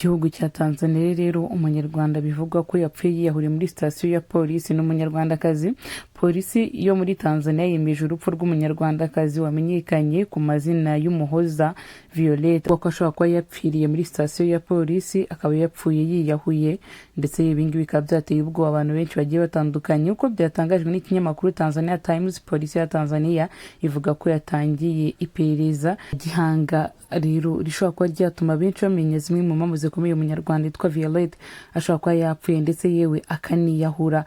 Igihugu cya Tanzania rero umunyarwanda bivugwa ko yapfuye yiyahuriye muri sitasiyo ya polisi n'umunyarwandakazi. Polisi yo muri Tanzania yemeje urupfu rw'umunyarwandakazi wamenyekanye ku mazina y'Umuhoza Violette ko ashobora kuba yapfiriye muri sitasiyo ya polisi, akaba yapfuye yiyahuye, ndetse ibingi bikaba byateye ubwoba abantu benshi bagiye batandukanye. Uko byatangajwe n'ikinyamakuru Tanzania Times, polisi ya Tanzania ivuga ko yatangiye iperereza gihanga rero rishobora kuba ryatuma benshi bamenya zimwe mu mpamvu zikomeye umunyarwanda yitwa Violette ashobora kuba yapfuye ndetse yewe akaniyahura.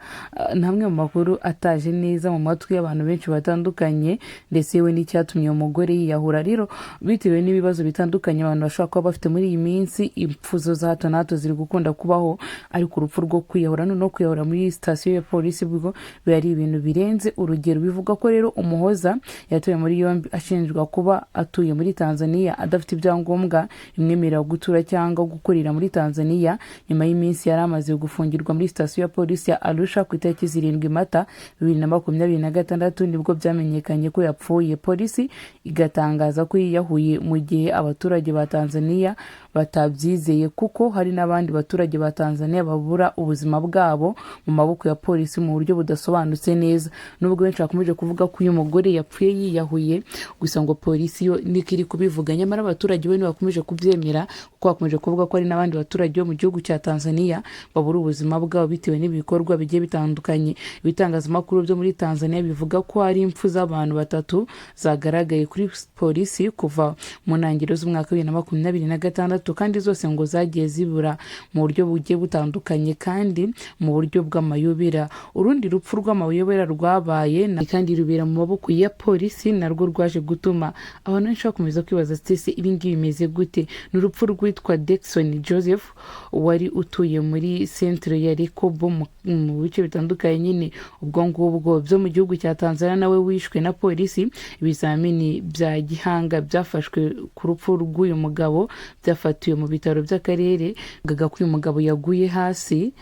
Namwe mu makuru ataje neza mu matwi y'abantu benshi batandukanye, ndetse yewe n'icyatumye uwo mugore yiyahura. Rero bitewe n'ibibazo bitandukanye abantu bashobora kuba bafite muri iyi minsi, impfuzo za hato na hato ziri gukunda kubaho, ariko urupfu rwo kwiyahura no kwiyahura muri sitasiyo ya polisi bwo biba ari ibintu birenze urugero. Bivuga ko rero Umuhoza yatoye muri yombi ashinjwa kuba atuye muri Tanzania adafite ibyangombwa bimwemerera gutura cyangwa gukorera muri Tanzania. Nyuma y'iminsi yari amaze gufungirwa muri sitasiyo ya polisi ya Arusha ku itariki 7 Mata 2026 nibwo byamenyekanye ko yapfuye. Polisi igatangaza ko yiyahuye mu gihe abaturage ba Tanzania batabyizeye, kuko hari n'abandi baturage ba Tanzania babura ubuzima bwabo mu maboko ya polisi mu buryo budasobanutse neza. Nubwo benshi bakomeje kuvuga ko uyu mugore yapfuye yiyahuye, gusa ngo polisi yo nikiri kubivuga, nyamara abaturage bo bakomeje kubyemera, kuko bakomeje kuvuga ko hari n'abandi baturage bo mu gihugu cya Tanzania babura ubuzima bwabo bitewe n'ibikorwa bigiye bitandukanye. Ibitangazamakuru byo muri Tanzania bivuga ko hari impfu z'abantu 3 zagaragaye kuri polisi kuva mu ntangiriro z'umwaka 2026, kandi zose ngo zagiye zibura mu buryo bugiye butandukanye kandi mu buryo bw'amayobera. Urundi rupfu rw'amayobera rwabaye kandi rubera mu maboko ya polisi, narwo rwaje gutuma abantu benshi bakomeza kwibaza stese ibingibi bimeze gute. Ni urupfu rwitwa Dexon Joseph wari utuye muri centre ya Rekobo mu bice bitandukanye nyine ubwo ngubwo byo mu gihugu cya Tanzania, nawe wishwe na polisi. Ibizamini bya gihanga byafashwe ku rupfu rw'uyu mugabo byafatiwe mu bitaro by'akarere, gaga ko uyu mugabo yaguye hasi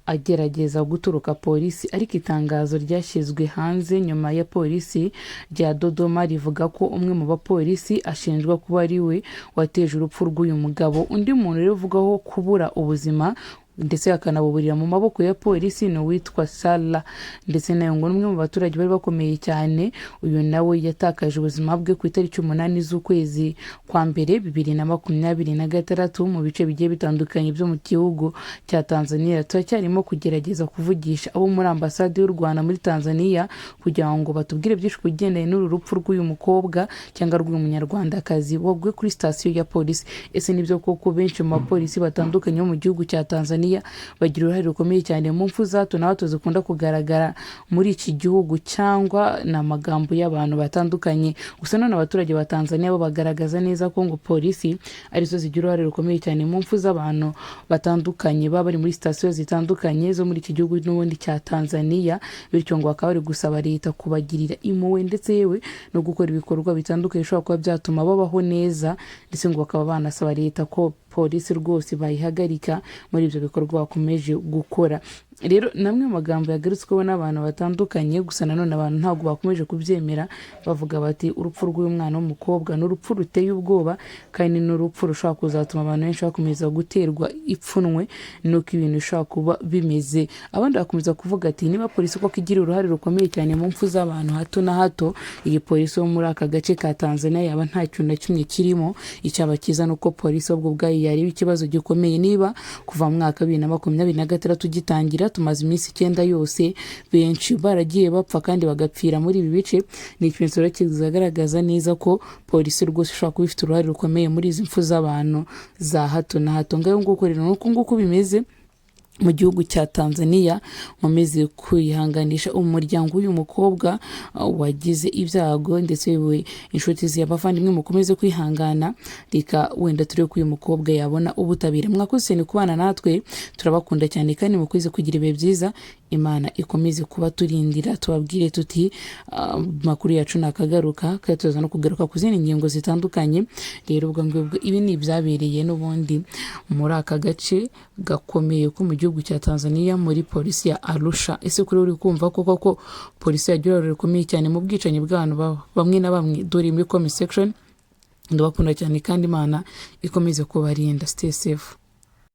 agerageza guturuka polisi, ariko itangazo ryashyizwe hanze nyuma ya polisi rya Dodoma rivuga ko umwe mu bapolisi ashinjwa kuba ari we wateje urupfu rw'uyu mugabo. Undi muntu rero uvugaho kubura ubuzima ndetse akanabuburira mu maboko ya polisi ni uwitwa Sala, ndetse nayo ngo umwe mu baturage bari bakomeye cyane. Uyu nawe yatakaje ubuzima bwe ku itariki 8 z'ukwezi kwa mbere 2026 mu bice bigiye bitandukanye byo mu gihugu cya Tanzania. Turacyarimo kugerageza kuvugisha abo muri ambasade y'u Rwanda muri Tanzania kugira ngo batubwire byinshi kugendanye n'uru rupfu rw'uyu mukobwa cyangwa rw'uyu munyarwandakazi wagwe kuri sitasiyo ya polisi. Ese nibyo koko benshi mu bapolisi batandukanye mu gihugu cya Tanzania bagira uruhare rukomeye cyane mu mfu za hato na hato zikunda kugaragara muri iki gihugu, cyangwa n'amagambo y'abantu batandukanye? Gusa none abaturage ba Tanzania bo bagaragaza neza ko ngo polisi arizo zigira uruhare rukomeye cyane mu mfu z'abantu batandukanye baba bari muri sitasiyo zitandukanye zo muri iki gihugu n'ubundi cya Tanzania. Bityo ngo bakaba bari gusaba leta kubagirira impuhwe ndetse yewe no gukora ibikorwa bitandukanye bishobora kuba byatuma babaho neza, ndetse ngo bakaba banasaba leta ko polisi rwose bayihagarika muri ibyo bikorwa bakomeje gukora. Rero namwe magambo yagarutsweho n'abantu batandukanye, gusa nanone abantu ntabwo bakomeje kubyemera, bavuga bati urupfu rw'uyu mwana w'umukobwa ni urupfu ruteye ubwoba, kandi ni urupfu rushobora kuzatuma abantu benshi bakomeza guterwa ipfunwe nuko ibintu bishobora kuba bimeze. Abandi bakomeza kuvuga ati niba polisi koko igira uruhare rukomeye cyane mu mfu z'abantu hato na hato, iyi polisi yo muri aka gace ka Tanzania yaba nta kintu na kimwe kirimo. Icyaba cyiza nuko polisi ubwo bwayo yareba ikibazo gikomeye. Niba kuva mu mwaka 2026 gitangira tumaze iminsi 9 yose benshi baragiye bapfa kandi bagapfira muri ibi bice, ni ikimenyetso kizagaragaza neza ko polisi rwose ishobora kuba ifite uruhare rukomeye muri izi mfu z'abantu za hato na hato. Ngayo nguko rero nuko nguko bimeze mu gihugu cya Tanzania. Nkomeze kwihanganisha umuryango w'uyu mukobwa wagize ibyago, ndetse we inshuti z'abavandimwe mukomeze kwihangana, reka wenda turi ko uyu mukobwa yabona ubutabire. Mwakoze ni kubana natwe, turabakunda cyane kandi mukweze kugira ibihe byiza. Imana ikomeze kuba turindira, tubabwire tuti makuru yacu nakagaruka kandi tuza no kugaruka ku zindi ngingo zitandukanye. Rero ubwo ngubwo ibi ni byabereye n'ubundi muri aka gace gakomeye ko mu gihugu cya Tanzania muri polisi ya Arusha. Ese kuri uri kumva koko polisi yagira uruhare rukomeye cyane mu bwicanyi bw'abantu bamwe na bamwe? Dore muri comment section. Ndabakunda cyane kandi Imana ikomeze kubarinda. Stay safe.